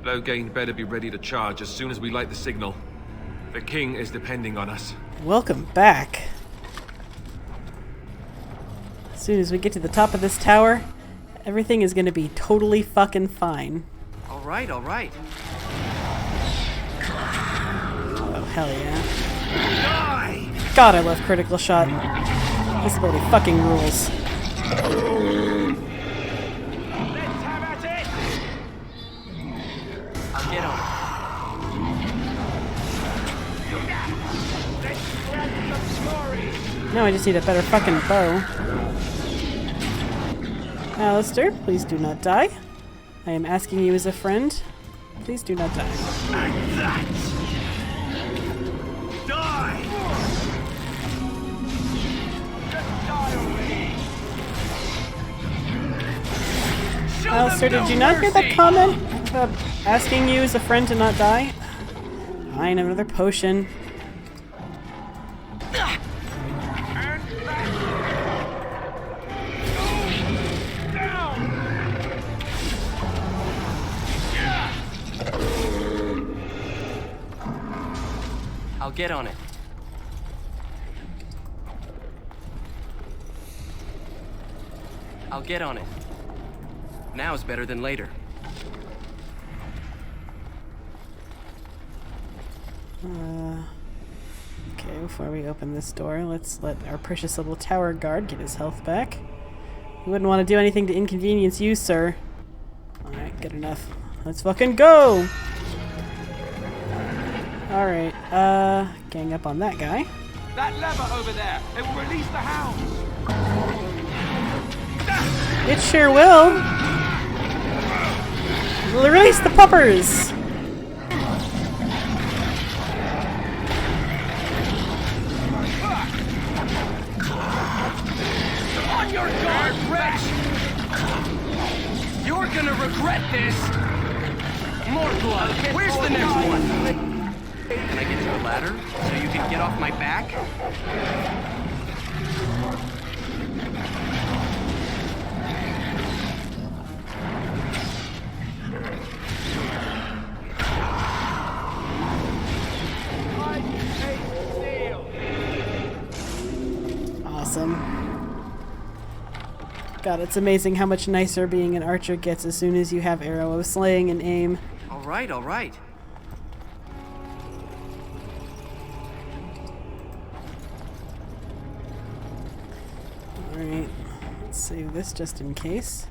Loghain better be ready to charge as soon as we light the signal. The king is depending on us. Welcome back. As soon as we get to the top of this tower, everything is going to be totally fucking fine. Alright, alright. Oh, hell yeah. God, I love critical shot. This ability fucking rules. Let's have at it! I'll get on it. Let's grab some glory! Now I just need a better fucking bow. Alistair, please do not die. I am asking you as a friend. Please do not die. Like that! Die! Just die already! Alistair, did you not hear that comment about asking you as a friend to not die? Fine, another potion. I'll get on it. I'll get on it. Now is better than later. Okay, before we open this door, let's let our precious little tower guard get his health back. We wouldn't want to do anything to inconvenience you, sir. Alright, good enough. Let's fucking go! Alright, gang up on that guy. That lever over there, it will release the hounds. It sure will! We'll release the puppers! On your guard, wretch! You're gonna regret this! More blood! Where's the next one? Can I get you a ladder so you can get off my back? Awesome. God, it's amazing how much nicer being an archer gets as soon as you have arrow of slaying and aim. Alright, alright. Alright, let's save this just in case.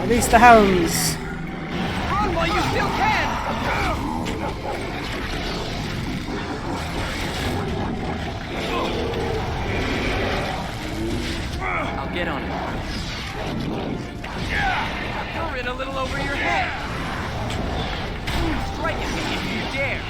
Release the hounds! Run while you still can! I'll get on it. You're in a little over your head. Strike at me if you dare.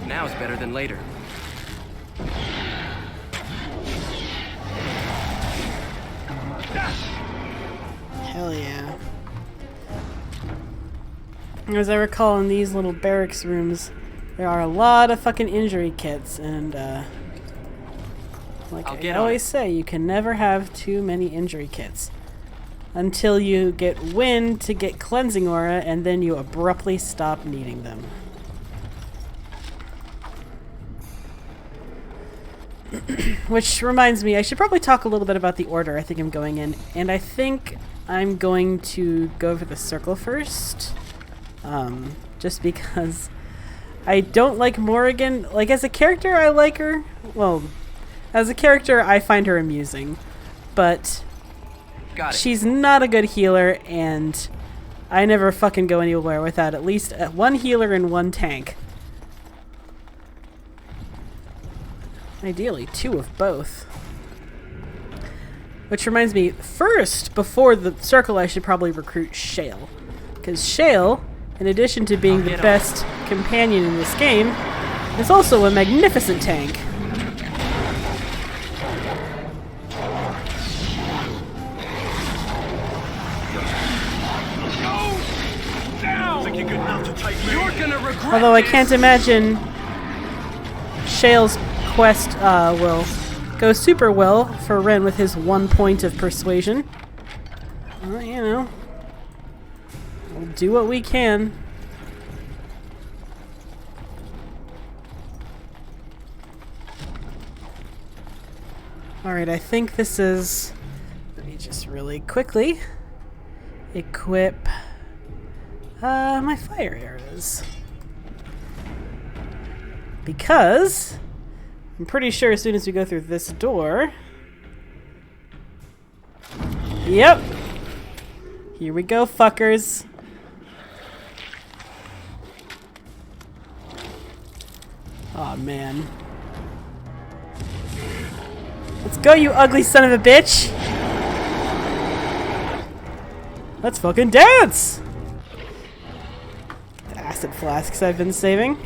Now is better than later. Hell yeah. As I recall, in these little barracks rooms, there are a lot of fucking injury kits, and like I always say, you can never have too many injury kits. Until you get wind to get cleansing aura, and then you abruptly stop needing them. Which reminds me, I should probably talk a little bit about the order I think I'm going in. And I think I'm going to go for the circle first. Just because I don't like Morrigan. Like, as a character, I like her. Well, as a character, I find her amusing. But she's not a good healer, and I never fucking go anywhere without at least one healer and one tank. Ideally, two of both. Which reminds me, first, before the circle, I should probably recruit Shale. Because Shale in addition to being the best companion in this game, is also a magnificent tank. Although I can't imagine Shale's quest will go super well for Ren with his 1 point of persuasion. Well, you know, we'll do what we can. Alright, I think this is... Let me just really quickly equip my fire arrows. Because I'm pretty sure as soon as we go through this door... Yep! Here we go, fuckers. Aw, man. Let's go, you ugly son of a bitch! Let's fucking dance! The acid flasks I've been saving.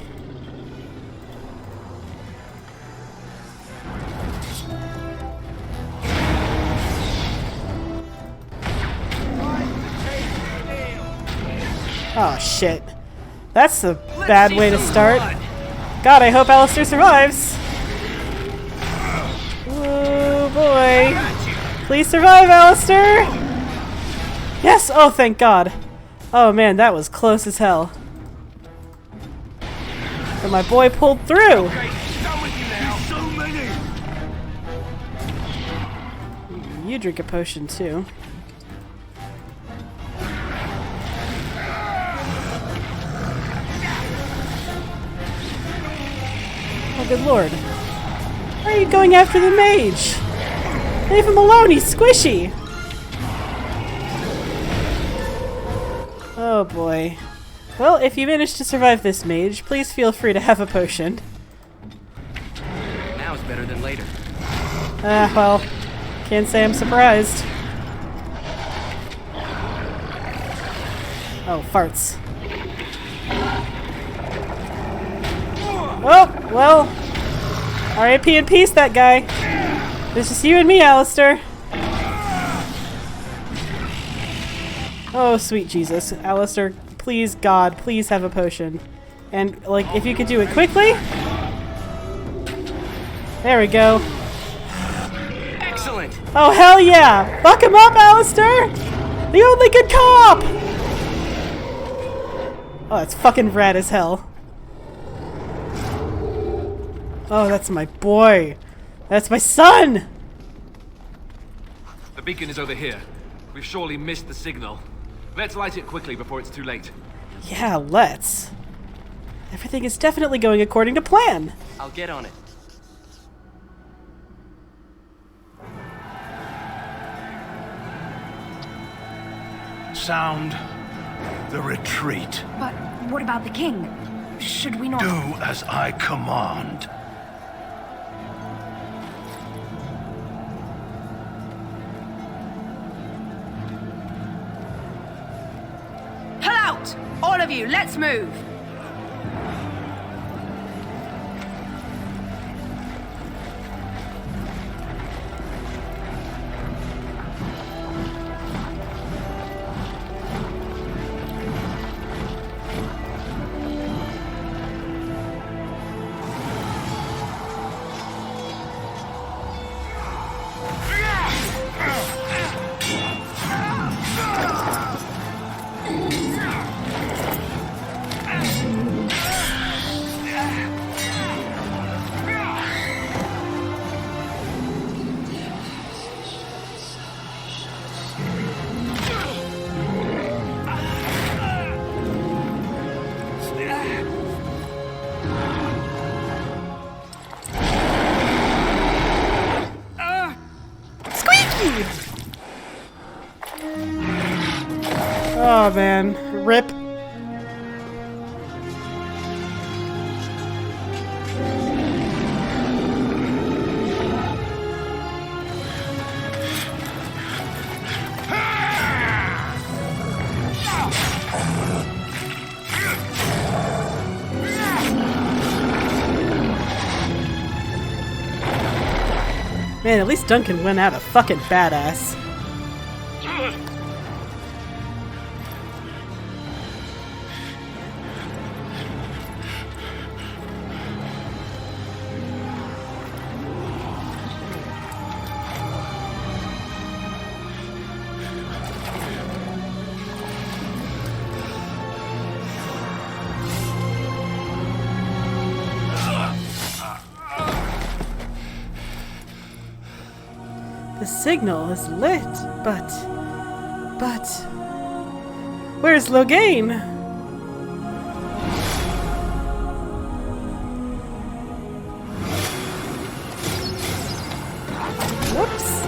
Oh shit. That's a bad way to start. God, I hope Alistair survives. Oh boy. Please survive, Alistair! Yes! Oh, thank God. Oh man, that was close as hell. But my boy pulled through! You drink a potion too. Oh, good lord. Why are you going after the mage? Leave him alone, he's squishy! Oh boy. Well, if you manage to survive this mage, please feel free to have a potion. Now is better than later. Well, can't say I'm surprised. Oh, farts. Oh, well. R.I.P. in peace, that guy. It's just you and me, Alistair. Oh, sweet Jesus. Alistair, please, God, please have a potion. And, like, if you could do it quickly. There we go. Excellent. Oh, hell yeah! Fuck him up, Alistair! The only good cop! Oh, that's fucking rad as hell. Oh, that's my boy. That's my son! The beacon is over here. We've surely missed the signal. Let's light it quickly before it's too late. Yeah, let's. Everything is definitely going according to plan. I'll get on it. Sound the retreat. But what about the king? Should we not... Do as I command. Pull out! All of you, let's move! Oh man, rip. Man, at least Duncan went out a fucking badass. The signal is lit, but... Where's Loghain? Whoops.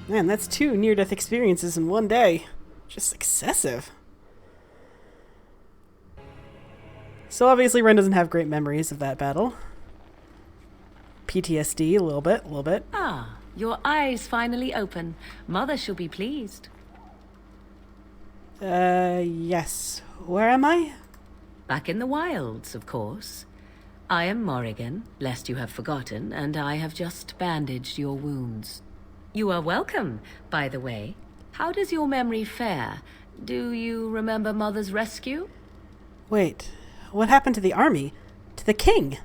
Man, that's 2 near-death experiences in one day. Just excessive. So obviously Ren doesn't have great memories of that battle. PTSD, a little bit. Ah, your eyes finally open. Mother shall be pleased. Yes. Where am I? Back in the wilds, of course. I am Morrigan, lest you have forgotten, and I have just bandaged your wounds. You are welcome, by the way. How does your memory fare? Do you remember Mother's rescue? Wait, what happened to the army? To the king?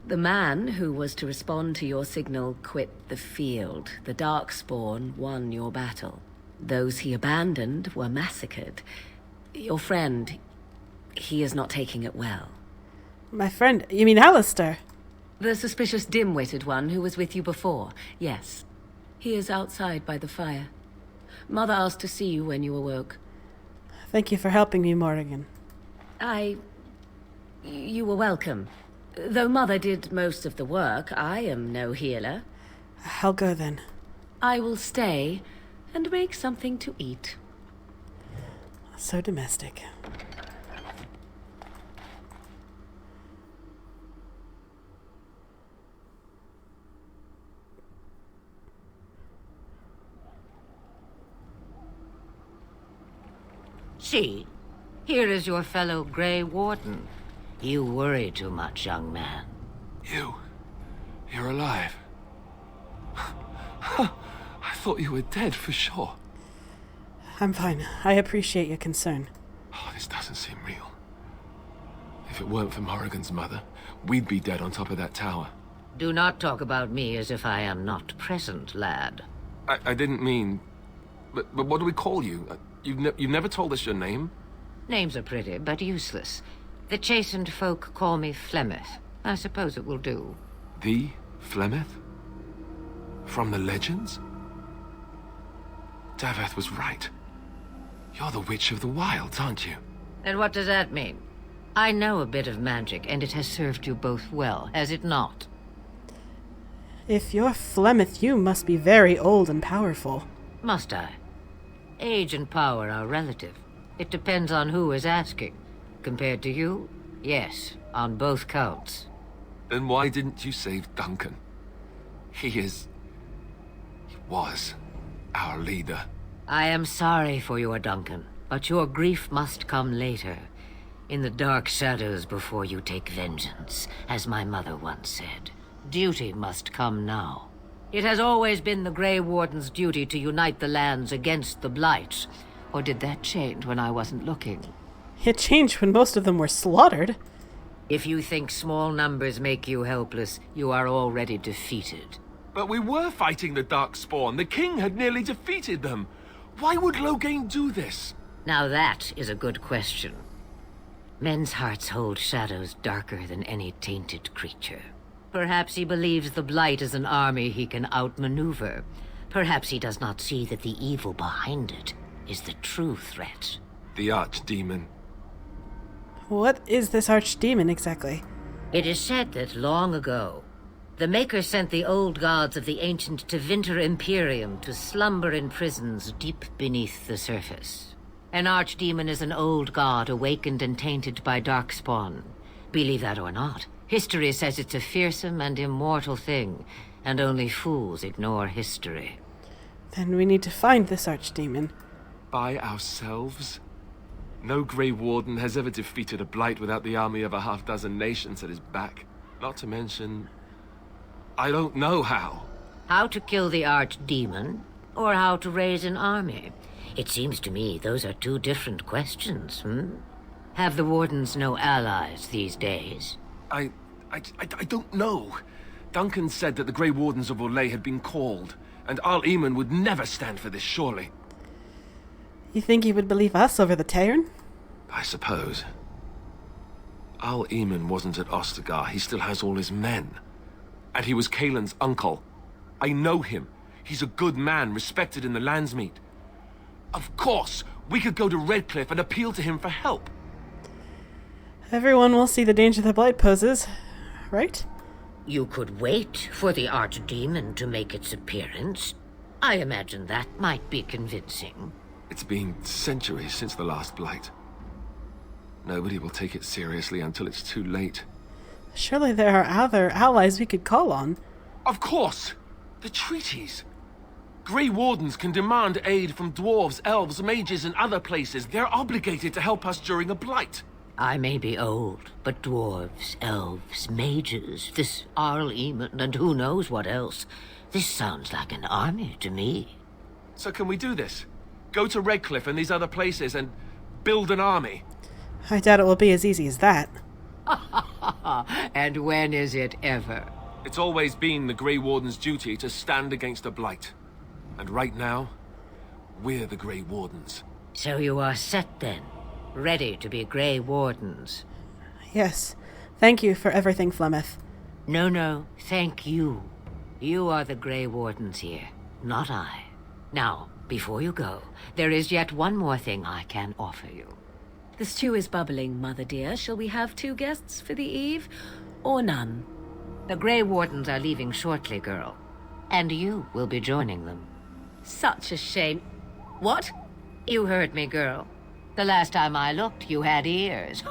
The man who was to respond to your signal quit the field. The Darkspawn won your battle. Those he abandoned were massacred. Your friend, he is not taking it well. My friend, you mean Alistair? The suspicious dim-witted one who was with you before, yes. He is outside by the fire. Mother asked to see you when you awoke. Thank you for helping me, Morrigan. You were welcome. Though Mother did most of the work, I am no healer. I'll go then. I will stay and make something to eat. So domestic. See, here is your fellow Grey Warden. You worry too much, young man. You're alive. I thought you were dead for sure. I'm fine. I appreciate your concern. Oh, this doesn't seem real. If it weren't for Morrigan's mother, we'd be dead on top of that tower. Do not talk about me as if I am not present, lad. I didn't mean... But what do we call you? You've never told us your name? Names are pretty, but useless. The chastened folk call me Flemeth. I suppose it will do. The Flemeth? From the legends? Daveth was right. You're the Witch of the Wilds, aren't you? And what does that mean? I know a bit of magic, and it has served you both well, has it not? If you're Flemeth, you must be very old and powerful. Must I? Age and power are relative. It depends on who is asking. Compared to you, yes, on both counts. Then why didn't you save Duncan? He was our leader. I am sorry for your Duncan, but your grief must come later. In the dark shadows before you take vengeance, as my mother once said. Duty must come now. It has always been the Grey Warden's duty to unite the lands against the Blight. Or did that change when I wasn't looking? It changed when most of them were slaughtered. If you think small numbers make you helpless, you are already defeated. But we were fighting the Darkspawn. The king had nearly defeated them. Why would Loghain do this? Now that is a good question. Men's hearts hold shadows darker than any tainted creature. Perhaps he believes the Blight is an army he can outmaneuver. Perhaps he does not see that the evil behind it is the true threat. The Archdemon. What is this archdemon exactly? It is said that long ago, the Maker sent the old gods of the ancient Tevinter Imperium to slumber in prisons deep beneath the surface. An archdemon is an old god awakened and tainted by Darkspawn. Believe that or not, history says it's a fearsome and immortal thing, and only fools ignore history. Then we need to find this archdemon. By ourselves? No Grey Warden has ever defeated a blight without the army of a half-dozen nations at his back. Not to mention, I don't know how. How to kill the archdemon, or how to raise an army? It seems to me those are two different questions, Have the Wardens no allies these days? I don't know. Duncan said that the Grey Wardens of Orlais had been called, and Arl Eamon would never stand for this, surely. You think he would believe us over the Tairn? I suppose. Arl Eamon wasn't at Ostagar. He still has all his men. And he was Kaelin's uncle. I know him. He's a good man, respected in the Landsmeet. Of course, we could go to Redcliffe and appeal to him for help. Everyone will see the danger the blight poses, right? You could wait for the archdemon to make its appearance. I imagine that might be convincing. It's been centuries since the last blight. Nobody will take it seriously until it's too late. Surely there are other allies we could call on. Of course! The treaties! Grey Wardens can demand aid from dwarves, elves, mages, and other places. They're obligated to help us during a blight. I may be old, but dwarves, elves, mages, this Arl Eamon, and who knows what else. This sounds like an army to me. So can we do this? Go to Redcliffe and these other places and build an army? I doubt it will be as easy as that. And when is it ever? It's always been the Grey Warden's duty to stand against a blight. And right now, we're the Grey Wardens. So you are set then, ready to be Grey Wardens. Yes. Thank you for everything, Flemeth. No, thank you. You are the Grey Wardens here, not I. Now, before you go, there is yet one more thing I can offer you. The stew is bubbling, Mother dear. Shall we have 2 guests for the eve, or none? The Grey Wardens are leaving shortly, girl. And you will be joining them. Such a shame. What? You heard me, girl. The last time I looked, you had ears.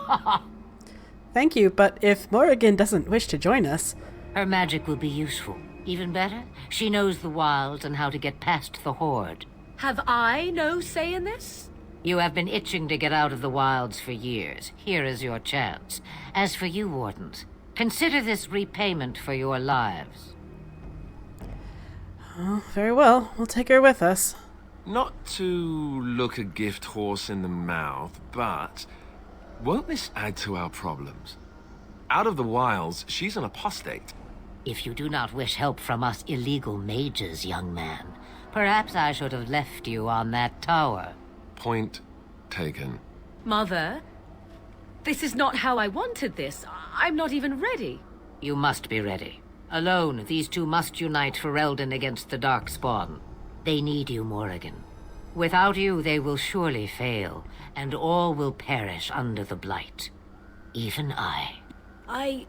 Thank you, but if Morrigan doesn't wish to join us... Her magic will be useful. Even better, she knows the wilds and how to get past the Horde. Have I no say in this? You have been itching to get out of the wilds for years. Here is your chance. As for you, Wardens, consider this repayment for your lives. Oh, very well. We'll take her with us. Not to look a gift horse in the mouth, but won't this add to our problems? Out of the wilds, she's an apostate. If you do not wish help from us illegal mages, young man, perhaps I should have left you on that tower. Point taken. Mother, this is not how I wanted this. I'm not even ready. You must be ready. Alone, these two must unite for Eldon against the Darkspawn. They need you, Morrigan. Without you, they will surely fail, and all will perish under the Blight. Even I. I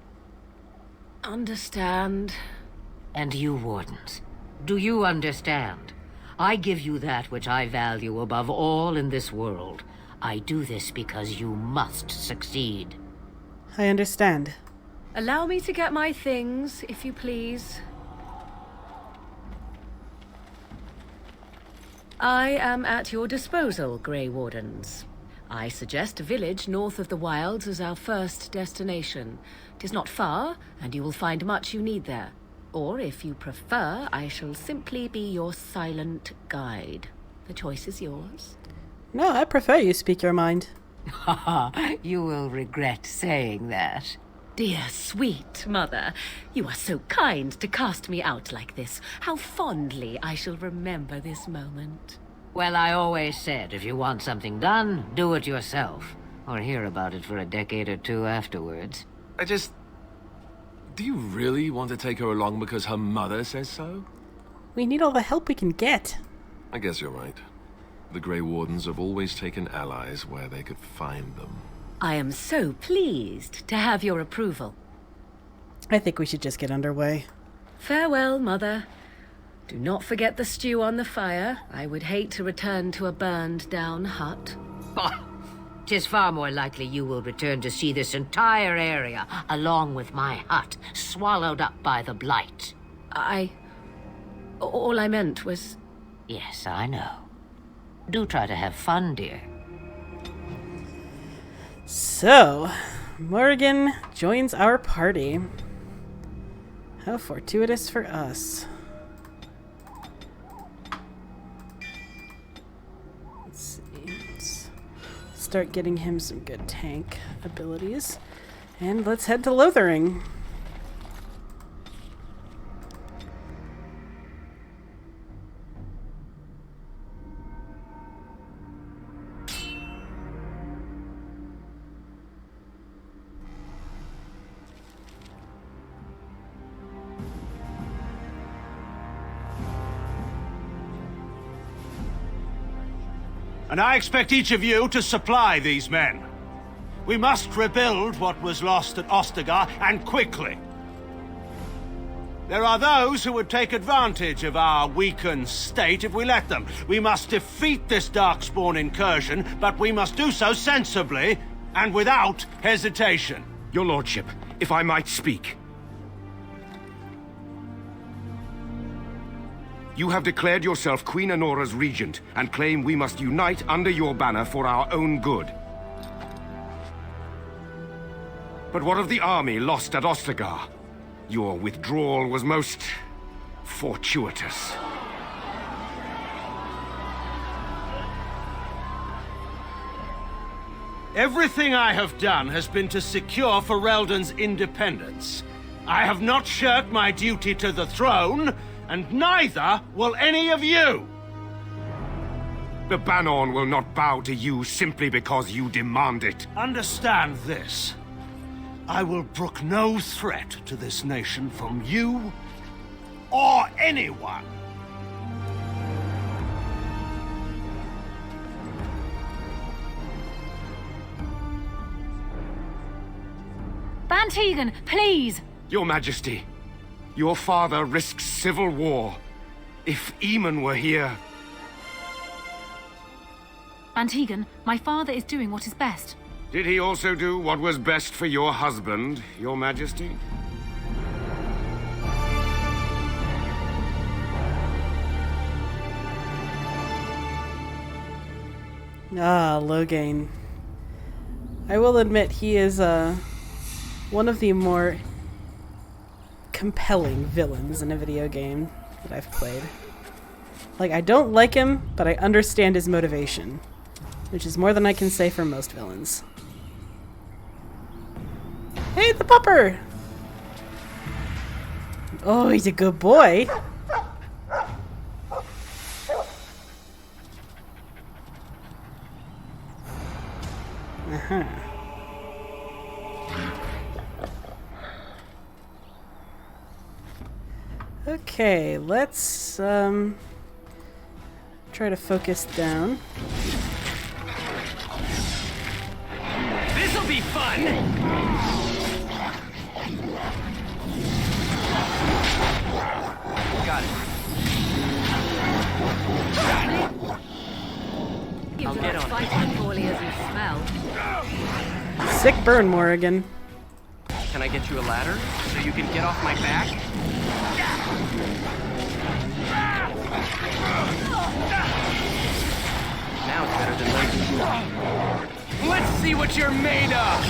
understand. And you, Wardens, do you understand? I give you that which I value above all in this world. I do this because you must succeed. I understand. Allow me to get my things, if you please. I am at your disposal, Grey Wardens. I suggest a village north of the wilds as our first destination. 'Tis not far, and you will find much you need there. Or, if you prefer, I shall simply be your silent guide. The choice is yours. No, I prefer you speak your mind. You will regret saying that. Dear, sweet mother, you are so kind to cast me out like this. How fondly I shall remember this moment. Well, I always said, if you want something done, do it yourself. Or hear about it for a decade or two afterwards. Do you really want to take her along because her mother says so? We need all the help we can get. I guess you're right. The Grey Wardens have always taken allies where they could find them. I am so pleased to have your approval. I think we should just get underway. Farewell, Mother. Do not forget the stew on the fire. I would hate to return to a burned-down hut. Oh, 'tis far more likely you will return to see this entire area, along with my hut, swallowed up by the Blight. All I meant was... Yes, I know. Do try to have fun, dear. So, Morrigan joins our party. How fortuitous for us. Let's see. Let's start getting him some good tank abilities. And let's head to Lothering. And I expect each of you to supply these men. We must rebuild what was lost at Ostagar, and quickly. There are those who would take advantage of our weakened state if we let them. We must defeat this Darkspawn incursion, but we must do so sensibly and without hesitation. Your lordship, if I might speak. You have declared yourself Queen Honora's regent, and claim we must unite under your banner for our own good. But what of the army lost at Ostagar? Your withdrawal was most fortuitous. Everything I have done has been to secure Ferelden's independence. I have not shirked my duty to the throne, and neither will any of you! The Banon will not bow to you simply because you demand it. Understand this. I will brook no threat to this nation from you or anyone. Bantegan, please! Your Majesty, your father risks civil war. If Eamon were here... Bantegan, my father is doing what is best. Did he also do what was best for your husband, Your Majesty? Ah, Loghain. I will admit he is one of the more compelling villains in a video game that I've played. Like, I don't like him, but I understand his motivation, which is more than I can say for most villains. Hey, the pupper! Oh, he's a good boy. Uh-huh. Okay, let's try to focus down. This'll be fun! Got it. You I'll do get not on fight it. as poorly as you smell. Sick burn, Morrigan. Can I get you a ladder so you can get off my back? Now it's better than later. Let's see what you're made of!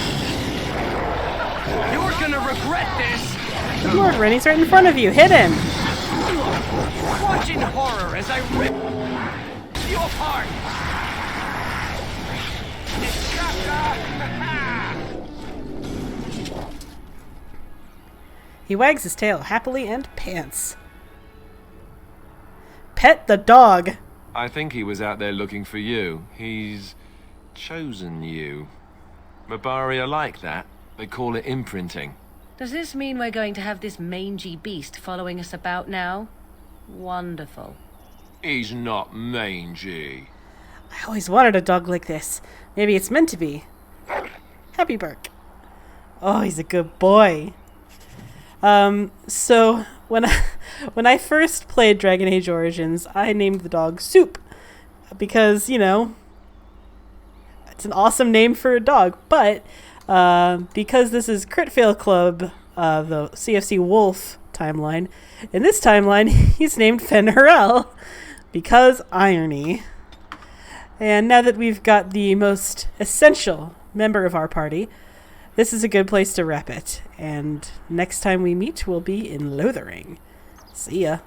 You're gonna regret this! Good Lord, Rennie's right in front of you. Hit him! Watch in horror as I rip you apart! He wags his tail happily and pants. Pet the dog. I think he was out there looking for you. He's chosen you. Mabari are like that. They call it imprinting. Does this mean we're going to have this mangy beast following us about now? Wonderful. He's not mangy. I always wanted a dog like this. Maybe it's meant to be. Happy Burke. Oh, he's a good boy. So when I first played Dragon Age Origins, I named the dog Soup because, you know, it's an awesome name for a dog. But because this is Crit Fail Club, the CFC Wolf timeline, in this timeline he's named Fenrirel because irony. And now that we've got the most essential member of our party, this is a good place to wrap it. And next time we meet will be in Lothering. See ya.